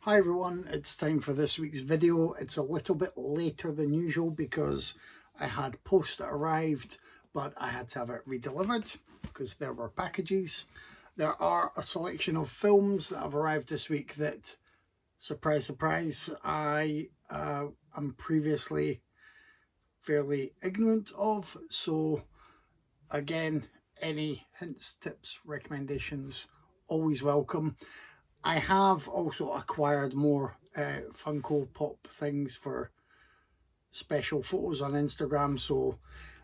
Hi everyone, it's time for this week's video. It's a little bit later than usual because I had post that arrived, but I had to have it redelivered because there were packages. There are a selection of films that have arrived this week that, surprise, surprise, I am previously fairly ignorant of. So again, any hints, tips, recommendations, always welcome. I have also acquired more Funko Pop things for special photos on Instagram, so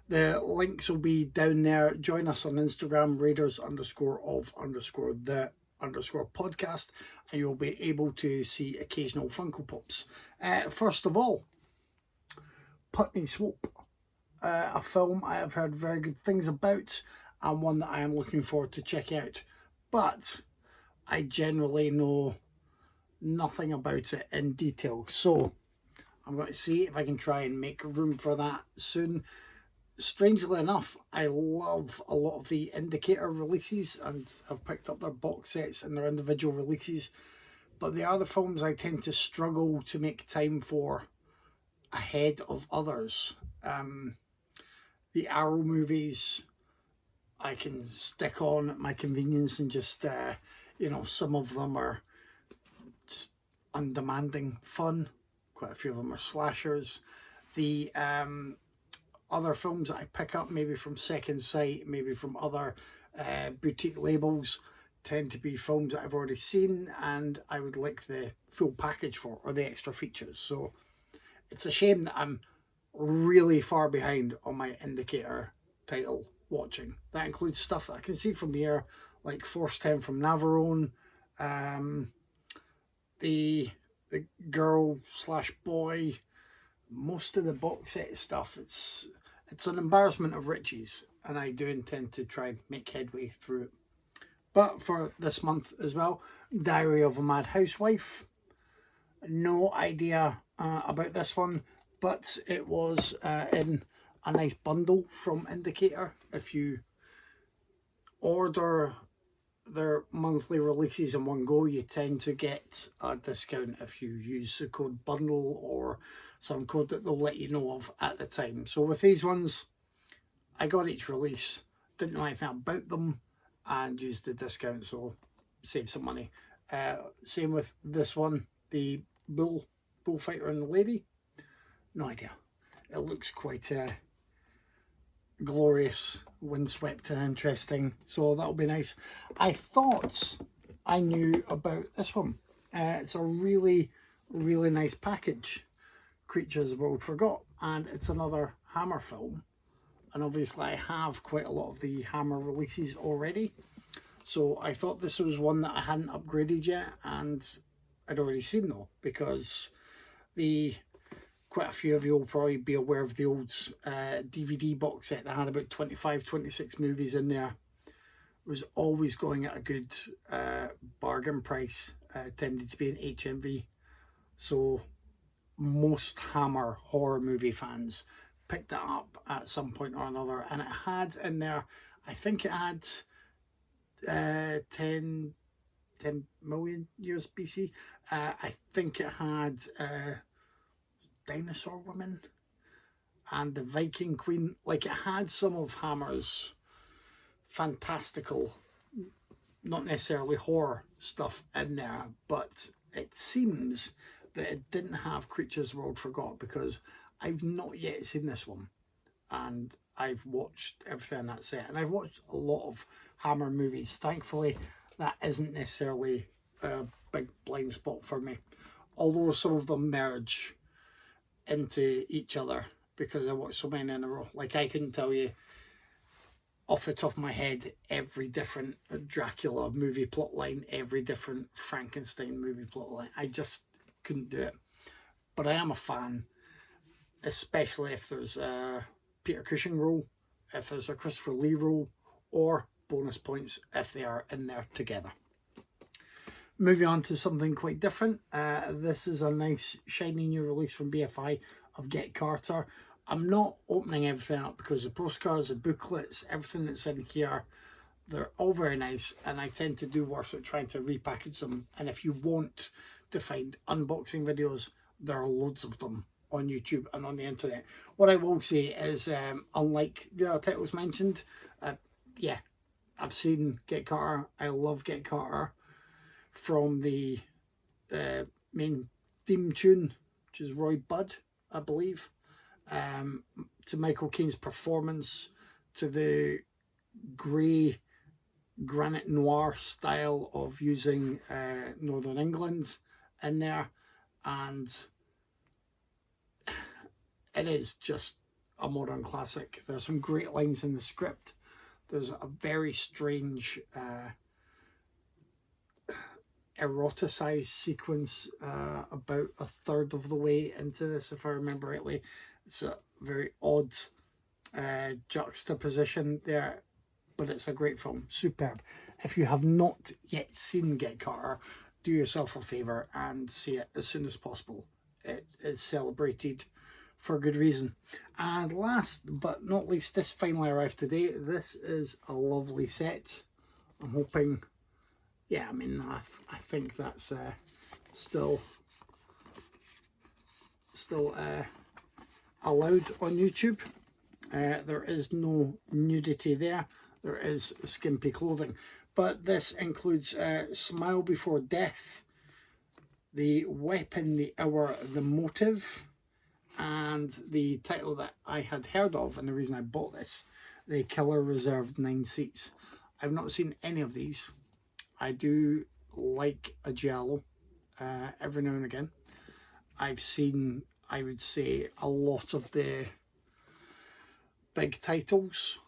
the links will be down there. Join us on Instagram, Raiders_of_the_podcast, and you'll be able to see occasional Funko Pops. First of all, Putney Swope, a film I have heard very good things about, and one that I am looking forward to check out. But I generally know nothing about it in detail, so I'm going to see if I can try and make room for that soon. Strangely enough, I love a lot of the IndiCarter releases and have picked up their box sets and their individual releases, but the other films I tend to struggle to make time for ahead of others. The Arrow movies I can stick on at my convenience and just some of them are just undemanding fun. Quite a few of them are slashers. The other films that I pick up, maybe from Second Sight, maybe from other boutique labels, tend to be films that I've already seen and I would like the full package for, or the extra features. So it's a shame that I'm really far behind on my IndiCarter title watching. That includes stuff that I can see from here, like Force 10 from Navarone, the girl/boy, most of the box set stuff. It's an embarrassment of riches, and I do intend to try and make headway through it. But for this month as well, Diary of a Mad Housewife. No idea about this one, but it was in a nice bundle from IndiCarter. If you order their monthly releases in one go, you tend to get a discount if you use the code bundle or some code that they'll let you know of at the time. So with these ones, I got each release, didn't know anything about them, and used the discount, so save some money. Same with this one, the bullfighter and the lady. No idea. It looks quite glorious, windswept and interesting, so that'll be nice. I thought I knew about this one. It's a really nice package, Creatures of World Forgot, and it's another Hammer film, and obviously I have quite a lot of the Hammer releases already, so I thought this was one that I hadn't upgraded yet, and I'd already seen though, because quite a few of you will probably be aware of the old DVD box set that had about 25, 26 movies in there. It was always going at a good bargain price, tended to be an HMV. So most Hammer horror movie fans picked that up at some point or another. And it had in there, I think it had 10 million years BC. I think it had Dinosaur Woman and the Viking Queen. Like, it had some of Hammer's fantastical, not necessarily horror stuff in there, but it seems that it didn't have Creatures World Forgot, because I've not yet seen this one, and I've watched everything that's set, and I've watched a lot of Hammer movies. Thankfully, that isn't necessarily a big blind spot for me, although some of them merge into each other because I watched so many in a row. Like, I couldn't tell you off the top of my head every different Dracula movie plotline, every different Frankenstein movie plotline. I just couldn't do it. But I am a fan, especially if there's a Peter Cushing role, if there's a Christopher Lee role, or bonus points if they are in there together. Moving on to something quite different. This is a nice shiny new release from BFI of Get Carter. I'm not opening everything up because the postcards, the booklets, everything that's in here, they're all very nice, and I tend to do worse at trying to repackage them. And if you want to find unboxing videos, there are loads of them on YouTube and on the internet. What I will say is, unlike the other titles mentioned, yeah, I've seen IndiCarter. I love IndiCarter from the main theme tune, which is Roy Budd, I believe, to Michael Caine's performance, to the grey granite noir style of using Northern England in there, and it is just a modern classic. There's some great lines in the script. There's a very strange eroticized sequence about a third of the way into this, if I remember rightly. It's a very odd juxtaposition there, but it's a great film, superb. If you have not yet seen IndiCarter, do yourself a favour and see it as soon as possible. It is celebrated for good reason. And last but not least, this finally arrived today. This is a lovely set. I'm hoping, yeah, I mean, I think that's still allowed on YouTube. There is no nudity there. There is skimpy clothing. But this includes Smile Before Death, The Weapon, The Hour, The Motive, and the title that I had heard of, and the reason I bought this, The Killer Reserved 9 Seats. I've not seen any of these. I do like a giallo every now and again. I've seen, I would say, a lot of the big titles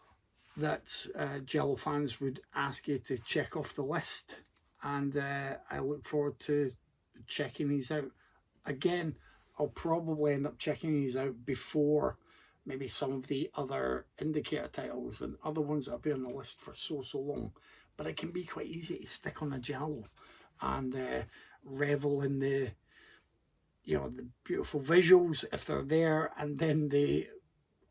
that giallo fans would ask you to check off the list, and I look forward to checking these out. Again, I'll probably end up checking these out before maybe some of the other IndiCarter titles and other ones that have been on the list for so long. But it can be quite easy to stick on a giallo and revel in the, you know, the beautiful visuals if they're there, and then the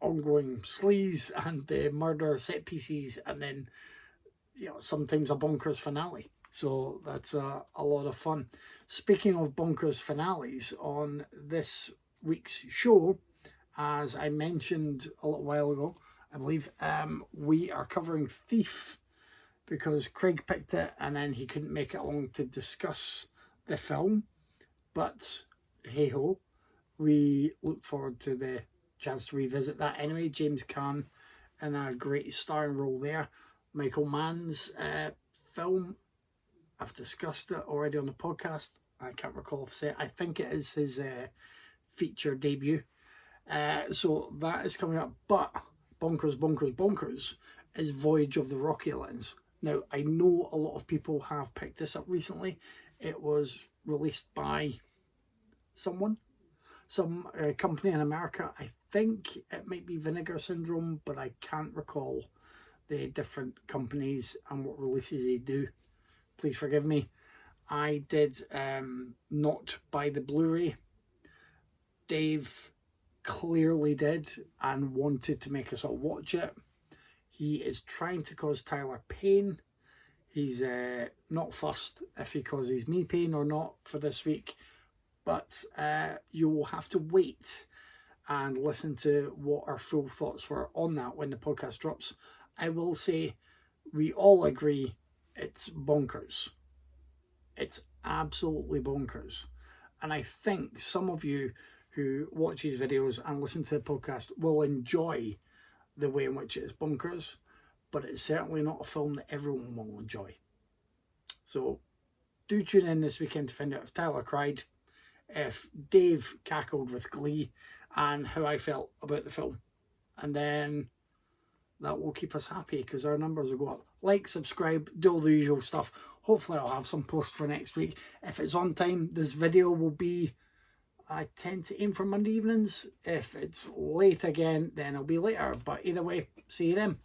ongoing sleaze and the murder set pieces, and then, you know, sometimes a bonkers finale. So that's a lot of fun. Speaking of bonkers finales, on this week's show, as I mentioned a little while ago, I believe, we are covering Thief, because Craig picked it and then he couldn't make it along to discuss the film. But hey ho, we look forward to the chance to revisit that anyway. James Caan in a great starring role there. Michael Mann's film, I've discussed it already on the podcast. I can't recall if I say it. I think it is his feature debut. So that is coming up. But bonkers is Voyage of the Rocky Lens. Now, I know a lot of people have picked this up recently. It was released by some company in America. I think it might be Vinegar Syndrome, but I can't recall the different companies and what releases they do. Please forgive me. I did not buy the Blu-ray. Dave clearly did and wanted to make us all watch it. He is trying to cause Tyler pain. He's not fussed if he causes me pain or not for this week. But you will have to wait and listen to what our full thoughts were on that when the podcast drops. I will say we all agree it's bonkers. It's absolutely bonkers. And I think some of you who watch these videos and listen to the podcast will enjoy the way in which it is bonkers, but it's certainly not a film that everyone will enjoy. So do tune in this weekend to find out if Tyler cried, if Dave cackled with glee, and how I felt about the film. And then that will keep us happy because our numbers will go up. Like, subscribe, do all the usual stuff. Hopefully I'll have some posts for next week. If it's on time, this video will be, I tend to aim for Monday evenings. If it's late again, then it'll be later. But either way, see you then.